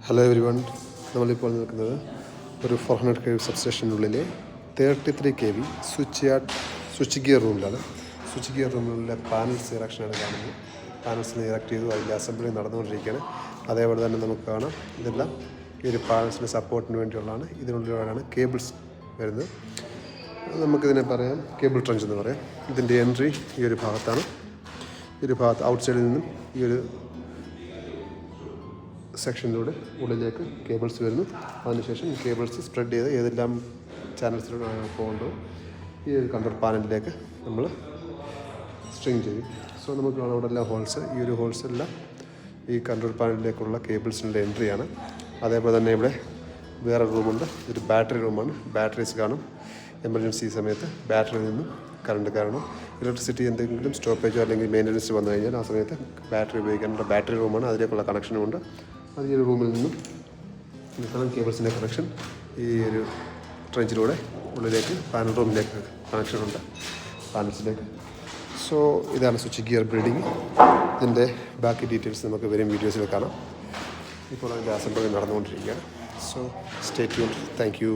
Hello every one, നമ്മളിപ്പോൾ നിൽക്കുന്നത് ഒരു 400 kV സബ്സ്റ്റേഷനുള്ളിലെ 33 kV സ്വിച്ച് ഗിയർ റൂമിലാണ്. സ്വിച്ച് ഗിയർ റൂമിലെ പാനൽസ് ഇറക്ഷനാണ് കാണുന്നത്. പാനൽസിന് ഇറക്റ്റ് ചെയ്തു, അതിൻ്റെ അസംബ്ലി നടന്നുകൊണ്ടിരിക്കുകയാണ്. അതേപോലെ തന്നെ നമുക്ക് കാണാം, ഇതെല്ലാം ഈ ഒരു പാനൽസിൻ്റെ സപ്പോർട്ടിന് വേണ്ടിയുള്ളതാണ്. ഇതിനുള്ളിലാണ് കേബിൾസ് വരുന്നത്. നമുക്കിതിനെ പറയാം കേബിൾ ട്രഞ്ച് എന്ന് പറയാം. ഇതിൻ്റെ എൻട്രി ഈ ഒരു ഭാഗത്താണ്. ഈ ഒരു ഭാഗത്ത് ഔട്ട് സൈഡിൽ നിന്നും ഈ ഒരു സെക്ഷനിലൂടെ ഉള്ളിലേക്ക് കേബിൾസ് വരുന്നു. അതിനുശേഷം കേബിൾസ് സ്പ്രെഡ് ചെയ്ത് ഏതെല്ലാം ചാനൽസിലൂടെ പോകേണ്ടത് ഈ ഒരു കൺട്രോൾ പാനലിലേക്ക് നമ്മൾ സ്ട്രിങ് ചെയ്യും. സോ നമുക്ക് കാണാം അവിടെ എല്ലാം ഹോൾസ്. ഈ ഒരു ഹോൾസ് എല്ലാം ഈ കൺട്രോൾ പാനലിലേക്കുള്ള കേബിൾസിൻ്റെ എൻട്രിയാണ്. അതേപോലെ തന്നെ ഇവിടെ വേറെ റൂമുണ്ട്. ഇതൊരു ബാറ്ററി റൂമാണ്. ബാറ്ററീസ് കാണും. എമർജൻസി സമയത്ത് ബാറ്ററിയിൽ നിന്നും കറണ്ട് കാരണം ഇലക്ട്രിസിറ്റി എന്തെങ്കിലും സ്റ്റോപ്പേജോ അല്ലെങ്കിൽ മെയിൻ്റനൻസ് വന്നു കഴിഞ്ഞാൽ ആ സമയത്ത് ബാറ്ററി ഉപയോഗിക്കാനുള്ള ബാറ്ററി റൂമാണ്. അതിലേക്കുള്ള കണക്ഷനുമുണ്ട്. അത് ഈ ഒരു റൂമിൽ നിന്നും കേബിൾസിൻ്റെ കണക്ഷൻ ഈ ഒരു ട്രെഞ്ചിലൂടെ ഉള്ളിലേക്ക് പാനൽ റൂമിലേക്ക് കണക്ഷനുണ്ട്, പാനൽസിലേക്ക്. സോ ഇതാണ് സ്വിച്ച് ഗിയർ ബ്രീഡിങ്. ഇതിൻ്റെ ബാക്കി ഡീറ്റെയിൽസ് നമുക്ക് വരും വീഡിയോസിൽ കാണാം. ഇപ്പോൾ അതിൻ്റെ അസംബ്ലി നടന്നുകൊണ്ടിരിക്കുകയാണ്. So stay tuned. Thank you.